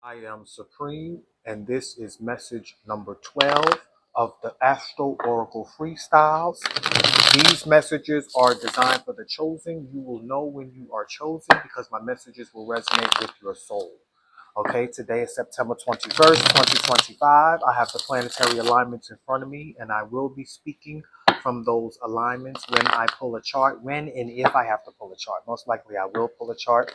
I am Supreme, and this is message number 12 of the Astro Oracle Freestyles. These messages are designed for the chosen. You will know when you are chosen because my messages will resonate with your soul. Okay, today is September 21st, 2025. I have the planetary alignments in front of me, and I will be speaking from those alignments when I pull a chart, when and if I have to pull a chart. Most likely I will pull a chart.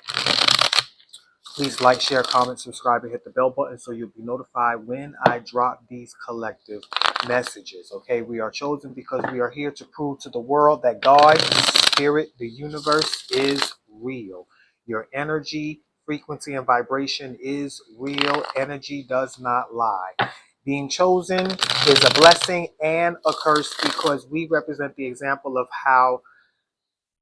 Please like, share, comment, subscribe, and hit the bell button so you'll be notified when I drop these collective messages. Okay, we are chosen because we are here to prove to the world that God, Spirit, the universe is real. Your energy, frequency, and vibration is real. Energy does not lie. Being chosen is a blessing and a curse because we represent the example of how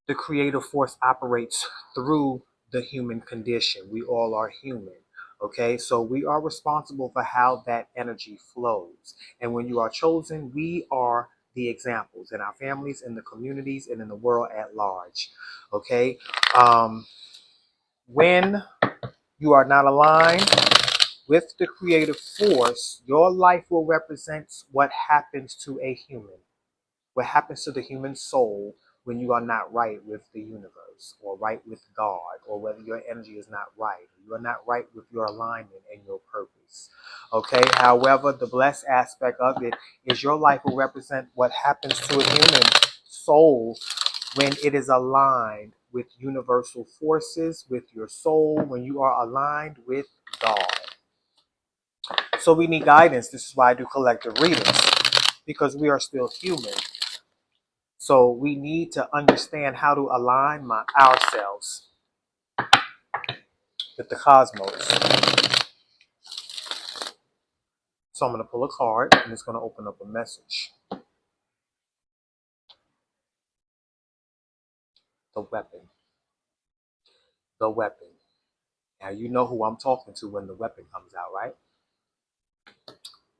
the creative force operates through the human condition. We all are human. Okay, so we are responsible for how that energy flows. And when you are chosen, we are the examples in our families, in the communities, and in the world at large. Okay, when you are not aligned with the creative force, your life will represent what happens to a human, what happens to the human soul when you are not right with the universe or right with God, or whether your energy is not right, or you are not right with your alignment and your purpose. Okay, however, the blessed aspect of it is your life will represent what happens to a human soul when it is aligned with universal forces, with your soul, when you are aligned with God. So we need guidance. This is why I do collective readings, because we are still human. So we need to understand how to align ourselves with the cosmos. So I'm going to pull a card and it's going to open up a message. The weapon. The weapon. Now you know who I'm talking to when the weapon comes out, right?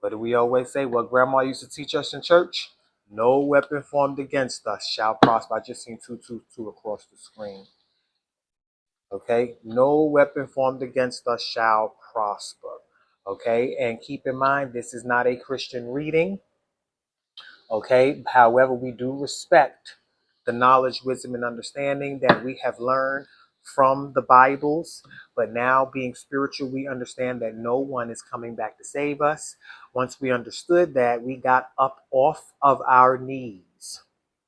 What do we always say? What grandma used to teach us in church? No weapon formed against us shall prosper. I just seen 222 across the screen. Okay? No weapon formed against us shall prosper. Okay? And keep in mind, this is not a Christian reading. Okay? However, we do respect the knowledge, wisdom, and understanding that we have learned from the Bibles. But now, being spiritual, we understand that no one is coming back to save us. Once we understood that, we got up off of our knees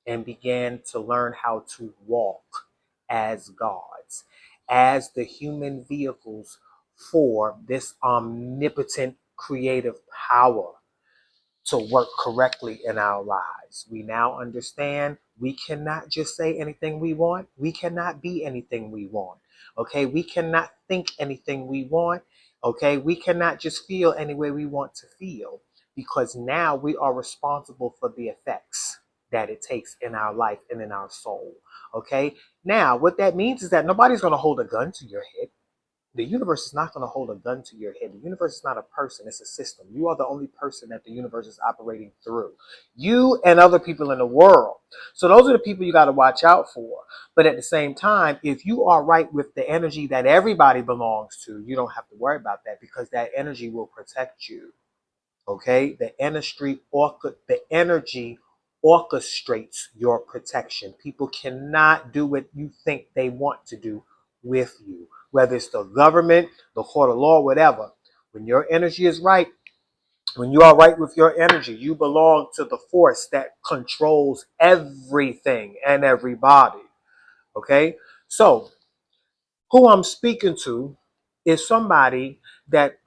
and began to learn how to walk as gods, as the human vehicles for this omnipotent creative power to work correctly in our lives. We now understand we cannot just say anything we want. We cannot be anything we want. Okay, we cannot think anything we want. Okay, we cannot just feel any way we want to feel, because now we are responsible for the effects that it takes in our life and in our soul. Okay, now what that means is that nobody's going to hold a gun to your head. The universe is not going to hold a gun to your head. The universe is not a person, it's a system. You are the only person that the universe is operating through. You and other people in the world. So those are the people you got to watch out for. But at the same time, if you are right with the energy that everybody belongs to, you don't have to worry about that, because that energy will protect you. Okay? The energy orchestrates your protection. People cannot do what you think they want to do with you, whether it's the government, the court of law, whatever. When your energy is right, when you are right with your energy, you belong to the force that controls everything and everybody. Okay? So, who I'm speaking to is somebody that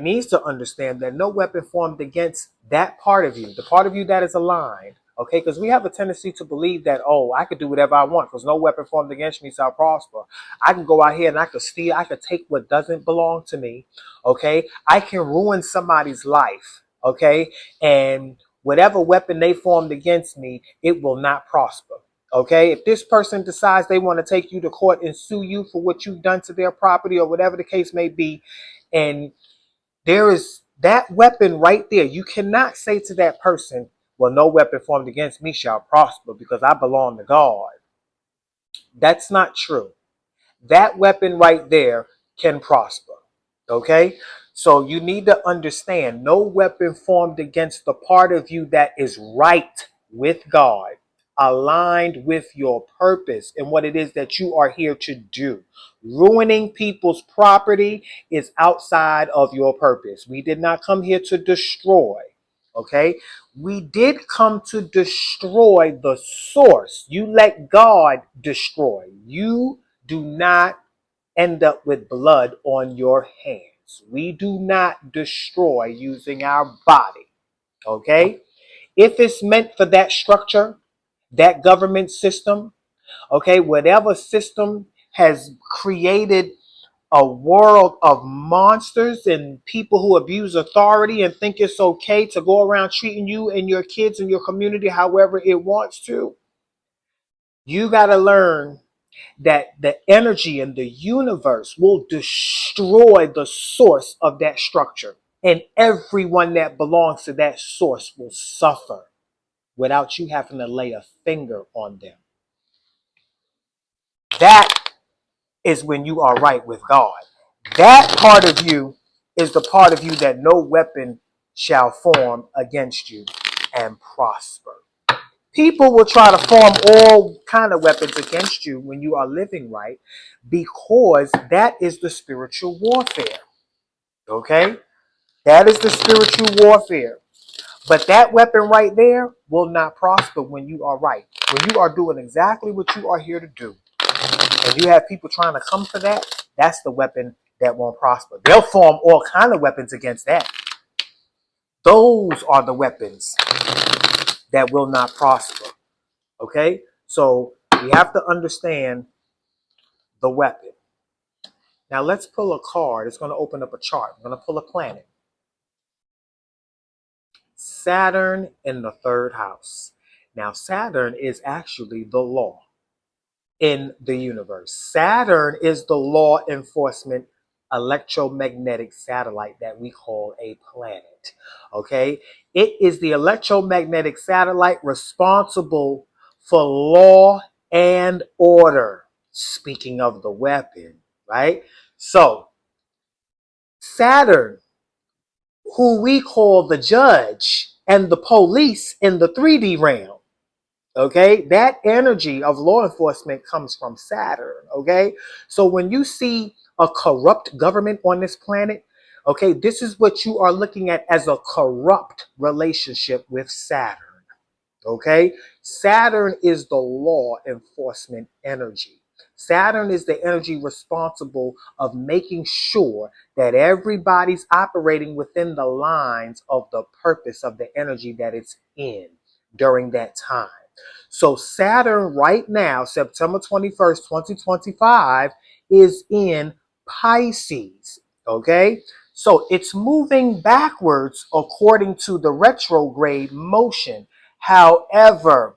needs to understand that no weapon formed against that part of you, the part of you that is aligned. Okay, because we have a tendency to believe that, oh, I could do whatever I want because no weapon formed against me shall prosper. I can go out here and I could steal, I could take what doesn't belong to me. Okay, I can ruin somebody's life. Okay, and whatever weapon they formed against me, it will not prosper. Okay, if this person decides they want to take you to court and sue you for what you've done to their property or whatever the case may be, and there is that weapon right there, you cannot say to that person, well, no weapon formed against me shall prosper because I belong to God. That's not true. That weapon right there can prosper. Okay? So you need to understand no weapon formed against the part of you that is right with God, aligned with your purpose and what it is that you are here to do. Ruining people's property is outside of your purpose. We did not come here to destroy. Okay? We did come to destroy the source. You let God destroy. You do not end up with blood on your hands. We do not destroy using our body. Okay? If it's meant for that structure, that government system, okay, whatever system has created a world of monsters and people who abuse authority and think it's okay to go around treating you and your kids and your community however it wants to, you got to learn that the energy in the universe will destroy the source of that structure. And everyone that belongs to that source will suffer without you having to lay a finger on them. That is when you are right with God. That part of you is the part of you that no weapon shall form against you and prosper. People will try to form all kind of weapons against you when you are living right, because that is the spiritual warfare. Okay? That is the spiritual warfare. But that weapon right there will not prosper when you are right. When you are doing exactly what you are here to do, and you have people trying to come for that, that's the weapon that won't prosper. They'll form all kind of weapons against that. Those are the weapons that will not prosper. Okay? So we have to understand the weapon. Now let's pull a card. It's going to open up a chart. I'm going to pull a planet. Saturn in the third house. Now Saturn is actually the law in the universe. Saturn is the law enforcement electromagnetic satellite that we call a planet. Okay? It is the electromagnetic satellite responsible for law and order. Speaking of the weapon, right? So, Saturn, who we call the judge and the police in the 3D realm, okay, that energy of law enforcement comes from Saturn. Okay, so when you see a corrupt government on this planet, okay, this is what you are looking at as a corrupt relationship with Saturn. Okay, Saturn is the law enforcement energy. Saturn is the energy responsible of making sure that everybody's operating within the lines of the purpose of the energy that it's in during that time. So Saturn right now, September 21st, 2025, is in Pisces. Okay, so it's moving backwards according to the retrograde motion. However,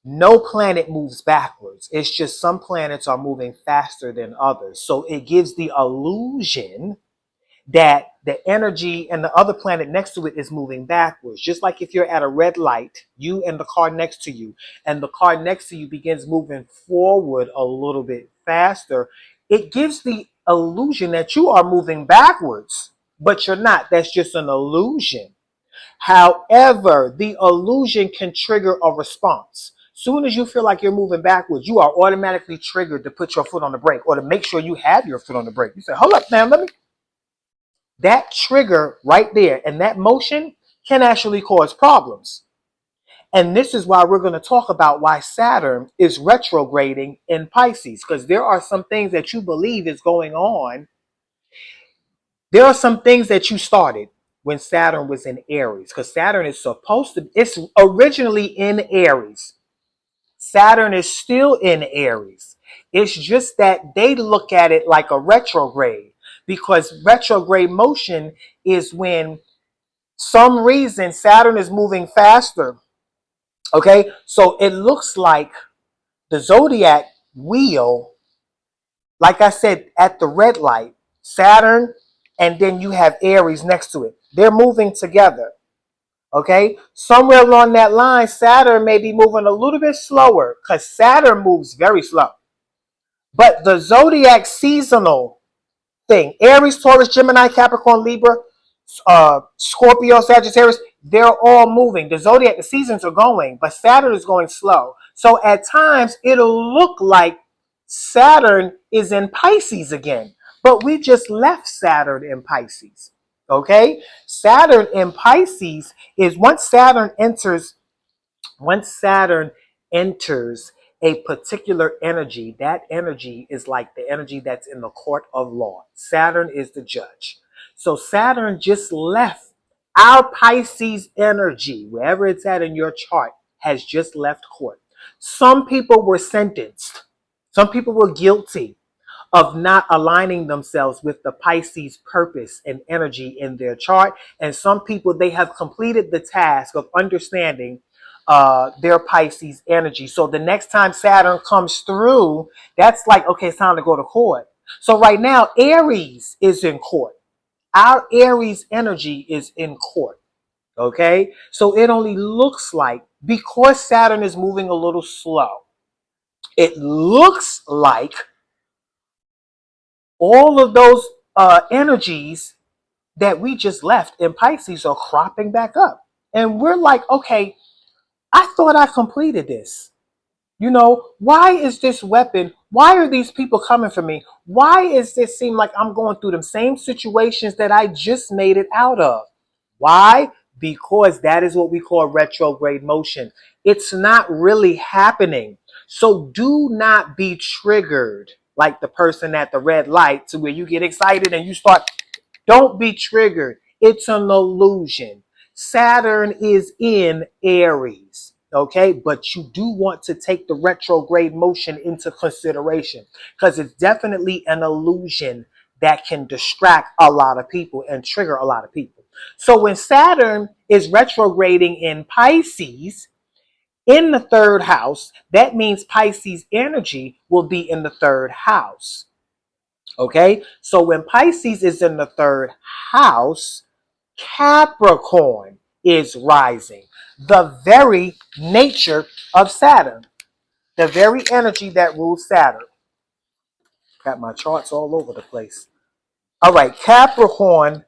no planet moves backwards. It's just some planets are moving faster than others. So it gives the illusion that the energy and the other planet next to it is moving backwards. Just like if you're at a red light, you and the car next to you, and the car next to you begins moving forward a little bit faster, it gives the illusion that you are moving backwards, but you're not. That's just an illusion. However, the illusion can trigger a response. Soon as you feel like you're moving backwards, you are automatically triggered to put your foot on the brake or to make sure you have your foot on the brake. You say, hold up, now, let me. That trigger right there and that motion can actually cause problems. And this is why we're going to talk about why Saturn is retrograding in Pisces, because there are some things that you believe is going on. There are some things that you started when Saturn was in Aries, because Saturn is supposed to, it's originally in Aries. Saturn is still in Aries. It's just that they look at it like a retrograde, because retrograde motion is when some reason Saturn is moving faster. Okay, so it looks like the zodiac wheel, like I said, at the red light, Saturn, and then you have Aries next to it. They're moving together. Okay, somewhere along that line, Saturn may be moving a little bit slower because Saturn moves very slow. But the zodiac seasonal thing. Aries, Taurus, Gemini, Capricorn, Libra, Scorpio, Sagittarius, they're all moving. The zodiac, the seasons are going, but Saturn is going slow. So at times it'll look like Saturn is in Pisces again, but we just left Saturn in Pisces. Okay? Saturn in Pisces is once Saturn enters a particular energy, that energy is like the energy that's in the court of law. Saturn is the judge. So Saturn just left our Pisces energy, wherever it's at in your chart, has just left court. Some people were sentenced. Some people were guilty of not aligning themselves with the Pisces purpose and energy in their chart. And some people, they have completed the task of understanding their Pisces energy. So the next time Saturn comes through, that's like, okay, it's time to go to court. So right now, Aries is in court. Our Aries energy is in court. Okay. So it only looks like, because Saturn is moving a little slow, it looks like all of those energies that we just left in Pisces are cropping back up. And we're like, okay, I thought I completed this. You know, why is this weapon? Why are these people coming for me? Why is this seem like I'm going through the same situations that I just made it out of? Why? Because that is what we call retrograde motion. It's not really happening. So do not be triggered like the person at the red light to where you get excited and you start. Don't be triggered. It's an illusion. Saturn is in Aries, okay? But you do want to take the retrograde motion into consideration because it's definitely an illusion that can distract a lot of people and trigger a lot of people. So when Saturn is retrograding in Pisces, in the third house, that means Pisces energy will be in the third house. Okay, so when Pisces is in the third house, Capricorn is rising. The very nature of Saturn, the very energy that rules Saturn. Got my charts all over the place. All right, Capricorn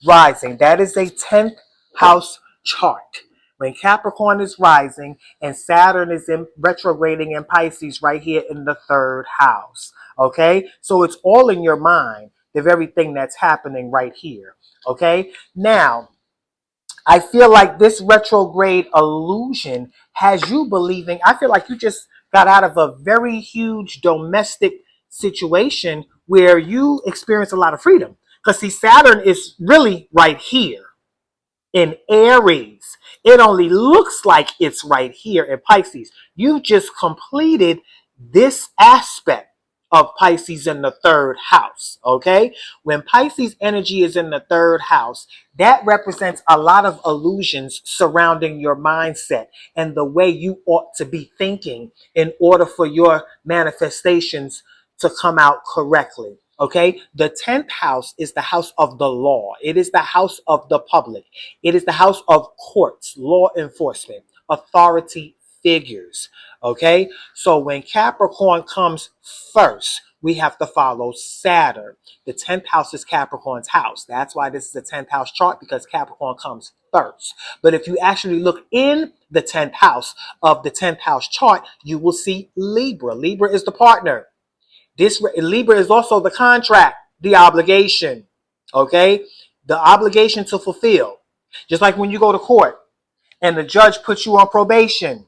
rising. That is a 10th house chart. When Capricorn is rising and Saturn is in retrograding in Pisces right here in the third house. Okay, so it's all in your mind, the very thing that's happening right here. Okay, now I feel like this retrograde illusion has you believing. I feel like you just got out of a very huge domestic situation where you experience a lot of freedom. Because see, Saturn is really right here in Aries. It only looks like it's right here in Pisces. You've just completed this aspect of Pisces in the third house, okay? When Pisces energy is in the third house, that represents a lot of illusions surrounding your mindset and the way you ought to be thinking in order for your manifestations to come out correctly. Okay, the 10th house is the house of the law. It is the house of the public. It is the house of courts, law enforcement, authority figures. Okay, so when Capricorn comes first, we have to follow Saturn. The 10th house is Capricorn's house. That's why this is the 10th house chart, because Capricorn comes first. But if you actually look in the 10th house of the 10th house chart, you will see Libra. Libra is the partner. This Libra is also the contract, the obligation, okay? The obligation to fulfill. Just like when you go to court and the judge puts you on probation,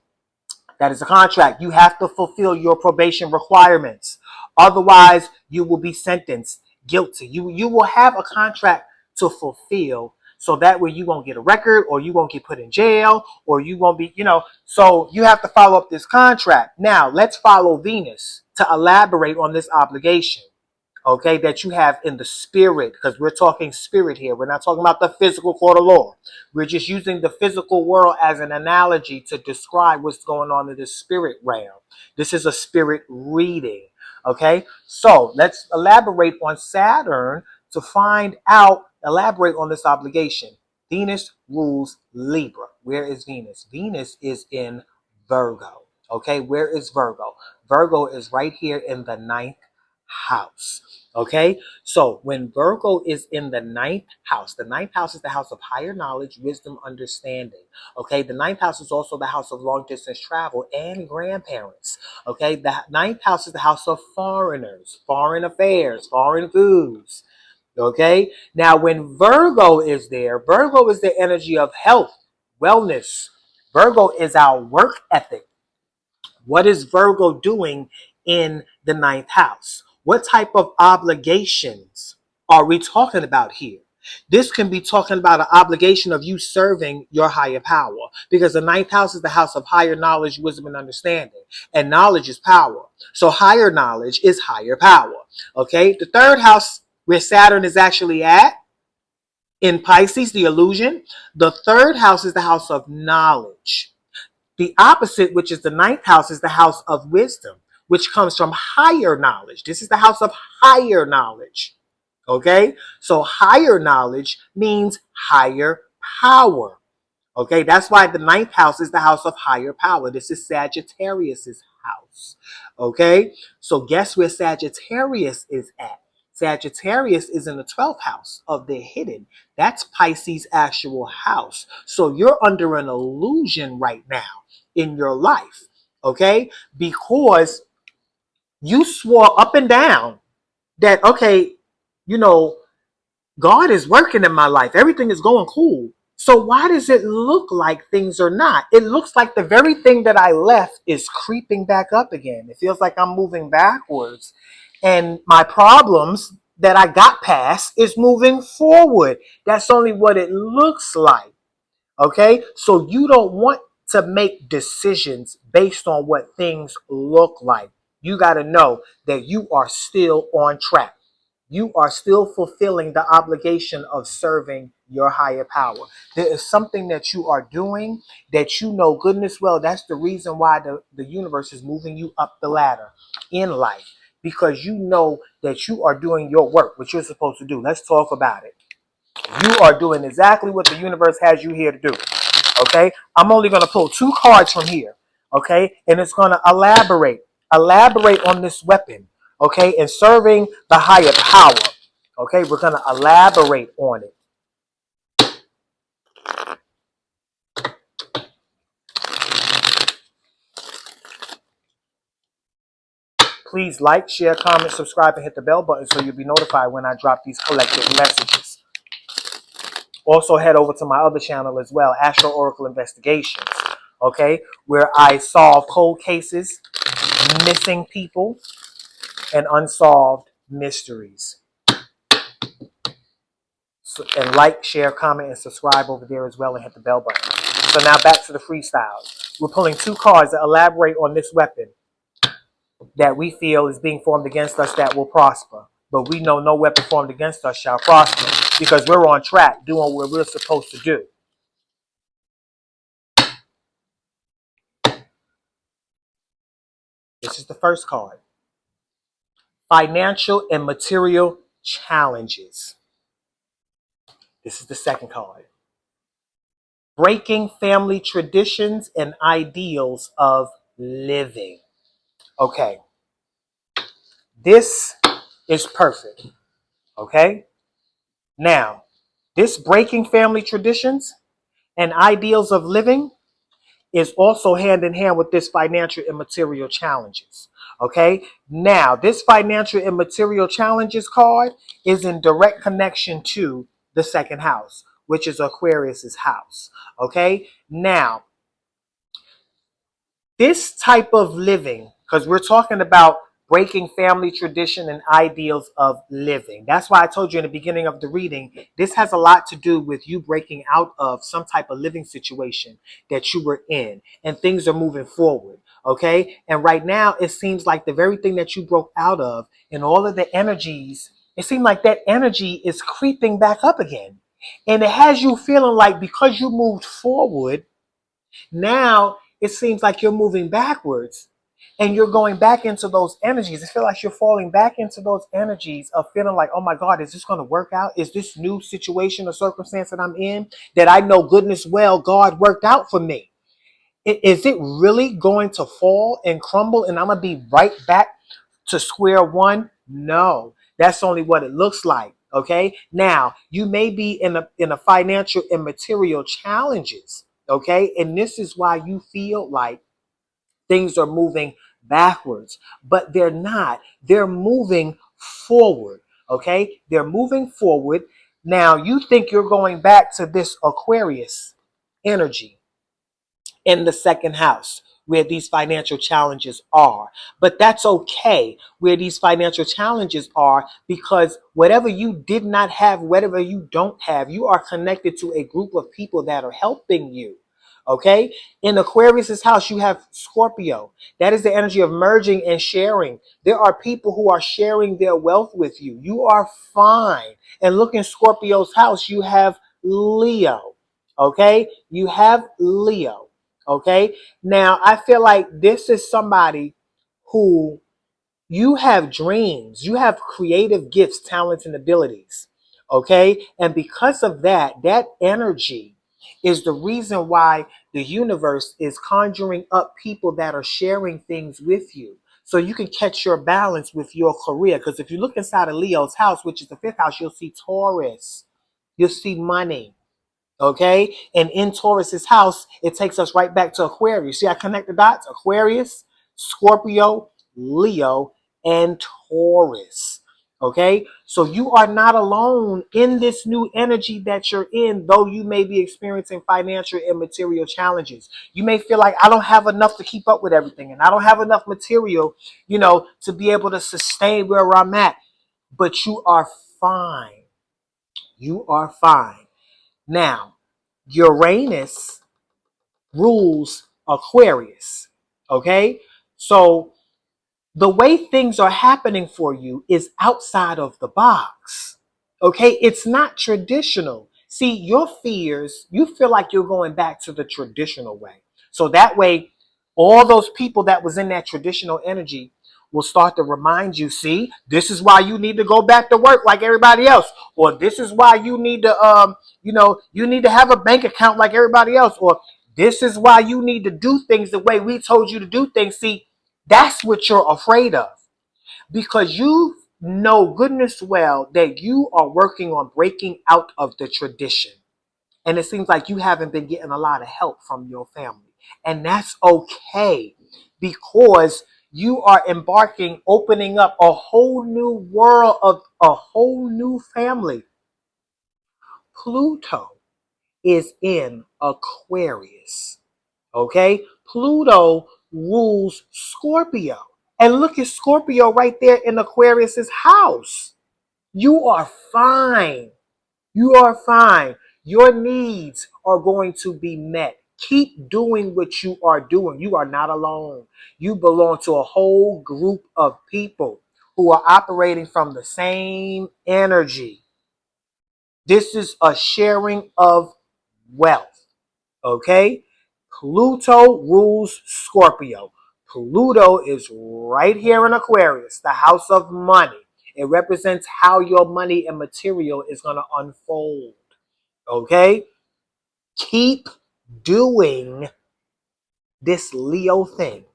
that is a contract. You have to fulfill your probation requirements. Otherwise, you will be sentenced guilty. You will have a contract to fulfill, so that way you won't get a record, or you won't get put in jail, or you won't be, so you have to follow up this contract. Now, let's follow Venus to elaborate on this obligation, okay, that you have in the spirit, because we're talking spirit here. We're not talking about the physical court of law. We're just using the physical world as an analogy to describe what's going on in the spirit realm. This is a spirit reading, okay? So let's elaborate on Saturn to elaborate on this obligation. Venus rules Libra. Where is Venus? Venus is in Virgo, okay? Where is Virgo? Virgo is right here in the 9th house. Okay, so when Virgo is in the ninth house is the house of higher knowledge, wisdom, understanding. Okay, the ninth house is also the house of long distance travel and grandparents. Okay, the ninth house is the house of foreigners, foreign affairs, foreign foods. Okay, now when Virgo is there, Virgo is the energy of health, wellness. Virgo is our work ethic. What is Virgo doing in the ninth house? What type of obligations are we talking about here? This can be talking about an obligation of you serving your higher power, because the ninth house is the house of higher knowledge, wisdom, and understanding. And knowledge is power. So higher knowledge is higher power. Okay. The third house, where Saturn is actually at in Pisces, the illusion, the third house is the house of knowledge. The opposite, which is the ninth house, is the house of wisdom, which comes from higher knowledge. This is the house of higher knowledge. Okay? So higher knowledge means higher power. Okay? That's why the ninth house is the house of higher power. This is Sagittarius's house. Okay? So guess where Sagittarius is at? Sagittarius is in the 12th house of the hidden. That's Pisces' actual house. So you're under an illusion right now in your life, okay? Because you swore up and down that, okay, you know, God is working in my life. Everything is going cool. So why does it look like things are not? It looks like the very thing that I left is creeping back up again. It feels like I'm moving backwards. And my problems that I got past is moving forward. That's only what it looks like. Okay? So you don't want to make decisions based on what things look like. You got to know that you are still on track. You are still fulfilling the obligation of serving your higher power. There is something that you are doing that you know goodness well. That's the reason why the universe is moving you up the ladder in life, because you know that you are doing your work, what you're supposed to do. Let's talk about it. You are doing exactly what the universe has you here to do. Okay, I'm only going to pull two cards from here. Okay, and it's going to elaborate on this weapon. Okay, and serving the higher power. Okay, we're going to elaborate on it. Please like, share, comment, subscribe, and hit the bell button so you'll be notified when I drop these collective messages. Also head over to my other channel as well, Astro Oracle Investigations. Okay, where I solve cold cases, missing people, and unsolved mysteries. So, and like, share, comment, and subscribe over there as well, and hit the bell button. So now back to the freestyle. We're pulling two cards that elaborate on this weapon that we feel is being formed against us that will prosper. But we know no weapon formed against us shall prosper, because we're on track doing what we're supposed to do. This is the first card. Financial and material challenges. This is the second card. Breaking family traditions and ideals of living. Okay. This is perfect. Okay. Now, this breaking family traditions and ideals of living is also hand in hand with this financial and material challenges. Okay. Now, this financial and material challenges card is in direct connection to the second house, which is Aquarius's house. Okay. Now, this type of living, because we're talking about breaking family tradition and ideals of living. That's why I told you in the beginning of the reading, this has a lot to do with you breaking out of some type of living situation that you were in, and things are moving forward. Okay. And right now, it seems like the very thing that you broke out of and all of the energies, it seems like that energy is creeping back up again. And it has you feeling like because you moved forward, now it seems like you're moving backwards and you're going back into those energies. It feels like you're falling back into those energies of feeling like, oh my God, is this going to work out? Is this new situation or circumstance that I'm in that I know goodness well God worked out for me? Is it really going to fall and crumble and I'm going to be right back to square one? No. That's only what it looks like. Okay. Now you may be in a financial and material challenges. Okay. And this is why you feel like things are moving backwards, but they're not. They're moving forward. Okay. They're moving forward. Now you think you're going back to this Aquarius energy in the second house where these financial challenges are. But that's okay where these financial challenges are, because whatever you did not have, whatever you don't have, you are connected to a group of people that are helping you. Okay. In Aquarius's house, you have Scorpio. That is the energy of merging and sharing. There are people who are sharing their wealth with you. You are fine. And look in Scorpio's house, you have Leo. Okay. You have Leo. Okay. Now, I feel like this is somebody who, you have dreams, you have creative gifts, talents, and abilities. Okay. And because of that, that energy is the reason why the universe is conjuring up people that are sharing things with you. So you can catch your balance with your career. Because if you look inside of Leo's house, which is the fifth house, you'll see Taurus, you'll see money. Okay. And in Taurus's house, it takes us right back to Aquarius. See, I connect the dots: Aquarius, Scorpio, Leo, and Taurus. Okay. So you are not alone in this new energy that you're in, though you may be experiencing financial and material challenges. You may feel like, I don't have enough to keep up with everything, and I don't have enough material, to be able to sustain where I'm at. But you are fine. You are fine. Now, Uranus rules Aquarius. Okay? So the way things are happening for you is outside of the box. Okay? It's not traditional. See, your fears, you feel like you're going back to the traditional way. So that way, all those people that was in that traditional energy will start to remind you, see, this is why you need to go back to work like everybody else. Or this is why you need to you need to have a bank account like everybody else. Or this is why you need to do things the way we told you to do things. See, that's what you're afraid of, because you know goodness well that you are working on breaking out of the tradition. And it seems like you haven't been getting a lot of help from your family. And that's okay, because you are embarking, opening up a whole new world of a whole new family. Pluto is in Aquarius. Okay? Pluto rules Scorpio. And look at Scorpio right there in Aquarius's house. You are fine. You are fine. Your needs are going to be met. Keep doing what you are doing. You are not alone. You belong to a whole group of people who are operating from the same energy. This is a sharing of wealth. Okay? Pluto rules Scorpio. Pluto is right here in Aquarius, the house of money. It represents how your money and material is going to unfold. Okay? Keep doing this Leo thing.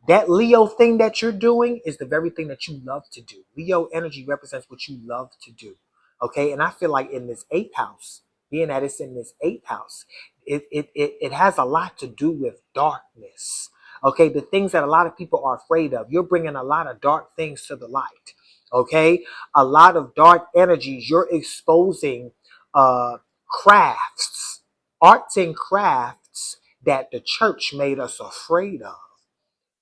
That Leo thing that you're doing is the very thing that you love to do. Leo energy represents what you love to do. Okay? And I feel like in this eighth house, being that it's in this eighth house, it has a lot to do with darkness. Okay? The things that a lot of people are afraid of. You're bringing a lot of dark things to the light. Okay? A lot of dark energies. You're exposing crafts, arts and crafts that the church made us afraid of.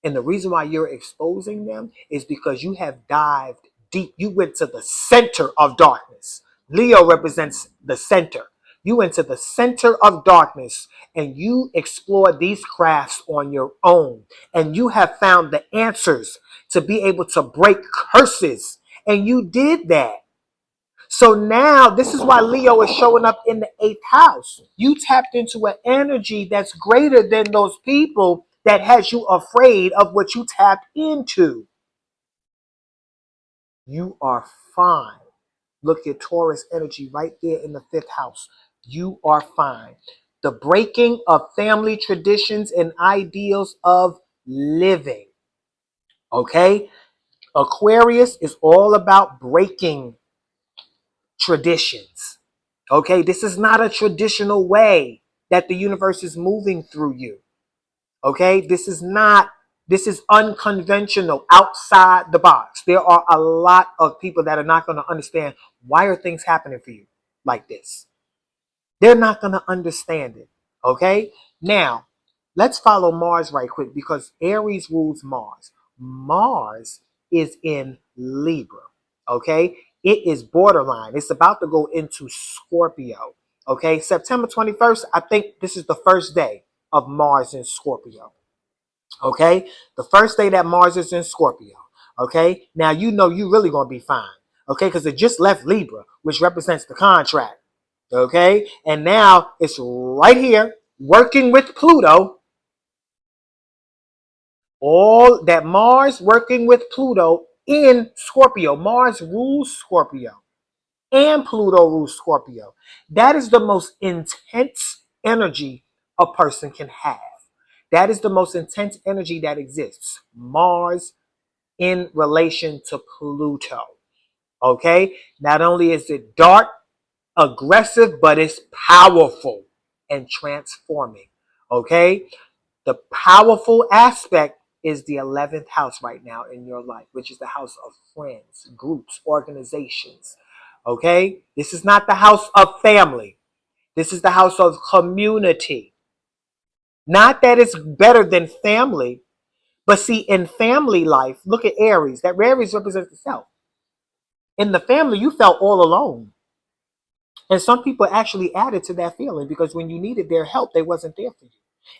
And the reason why you're exposing them is because you have dived deep. You went to the center of darkness. Leo represents the center. You went to the center of darkness and you explored these crafts on your own. And you have found the answers to be able to break curses. And you did that. So now this is why Leo is showing up in the eighth house. You tapped into an energy that's greater than those people that has you afraid of what you tapped into. You are fine. Look at Taurus energy right there in the fifth house. You are fine. The breaking of family traditions and ideals of living. Okay? Aquarius is all about breaking traditions. Okay, this is not a traditional way that the universe is moving through you. Okay, this is unconventional, outside the box. There are a lot of people that are not going to understand why are things happening for you like this. They're not going to understand it. Okay, now let's follow Mars right quick because Aries rules Mars. Mars is in Libra. Okay, it is borderline. It's about to go into Scorpio. Okay, September 21st, I think this is the first day of Mars in Scorpio. Okay, the first day that Mars is in Scorpio. Okay, now you know you really gonna be fine. Okay, because it just left Libra, which represents the contract. Okay, and now it's right here working with Pluto. All that Mars working with Pluto in Scorpio. Mars rules Scorpio and Pluto rules Scorpio. That is the most intense energy a person can have. That is the most intense energy that exists. Mars in relation to Pluto. Okay? Not only is it dark, aggressive, but it's powerful and transforming. Okay? The powerful aspect is the 11th house right now in your life, which is the house of friends, groups, organizations. Okay? This is not the house of family. This is the house of community. Not that it's better than family, but see, in family life, look at Aries. That Aries represents the self. In the family, you felt all alone. And some people actually added to that feeling because when you needed their help, they wasn't there for you.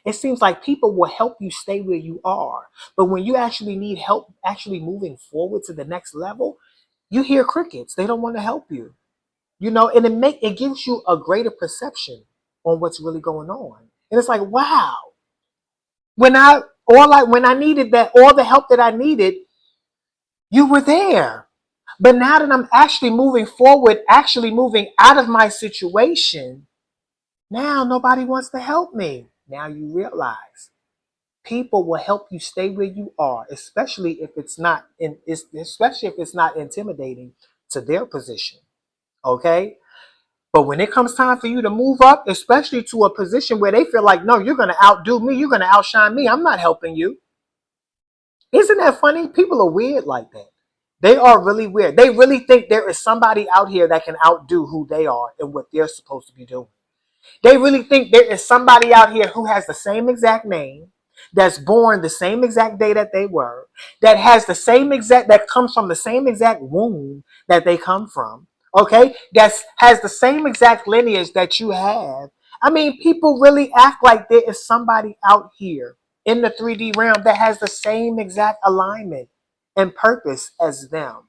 It seems like people will help you stay where you are. But when you actually need help actually moving forward to the next level, you hear crickets. They don't want to help you. And it gives you a greater perception on what's really going on. And it's like, wow. When I needed that, all the help that I needed, you were there. But now that I'm actually moving forward, actually moving out of my situation, now nobody wants to help me. Now you realize people will help you stay where you are, especially if it's not intimidating to their position. Okay? But when it comes time for you to move up, especially to a position where they feel like, no, you're gonna outdo me, you're gonna outshine me, I'm not helping you. Isn't that funny? People are weird like that. They are really weird. They really think there is somebody out here that can outdo who they are and what they're supposed to be doing. They really think there is somebody out here who has the same exact name, that's born the same exact day that they were, that comes from the same exact womb that they come from, okay? That has the same exact lineage that you have. I mean, people really act like there is somebody out here in the 3D realm that has the same exact alignment and purpose as them.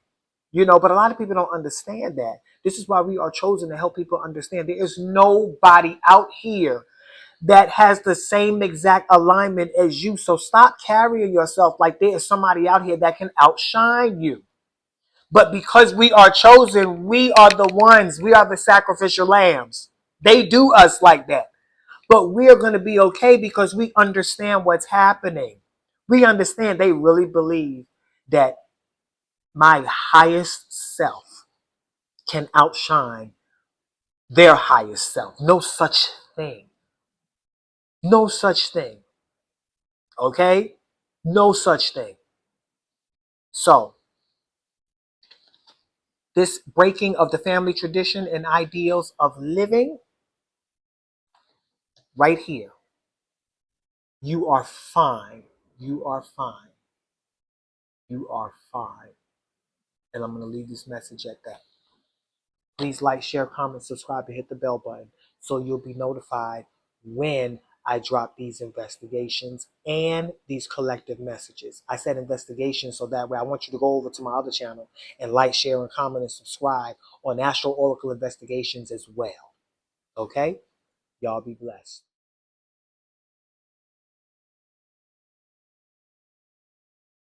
But a lot of people don't understand that. This is why we are chosen to help people understand there is nobody out here that has the same exact alignment as you. So stop carrying yourself like there is somebody out here that can outshine you. But because we are chosen, we are the ones, we are the sacrificial lambs. They do us like that. But we are going to be okay because we understand what's happening. We understand they really believe that my highest self can outshine their highest self. No such thing. No such thing. Okay? No such thing. So, this breaking of the family tradition and ideals of living, right here. You are fine. You are fine. You are fine. And I'm going to leave this message at that. Please like, share, comment, subscribe, and hit the bell button so you'll be notified when I drop these investigations and these collective messages. I said investigations so that way I want you to go over to my other channel and like, share, and comment and subscribe on Astro Oracle Investigations as well. Okay? Y'all be blessed.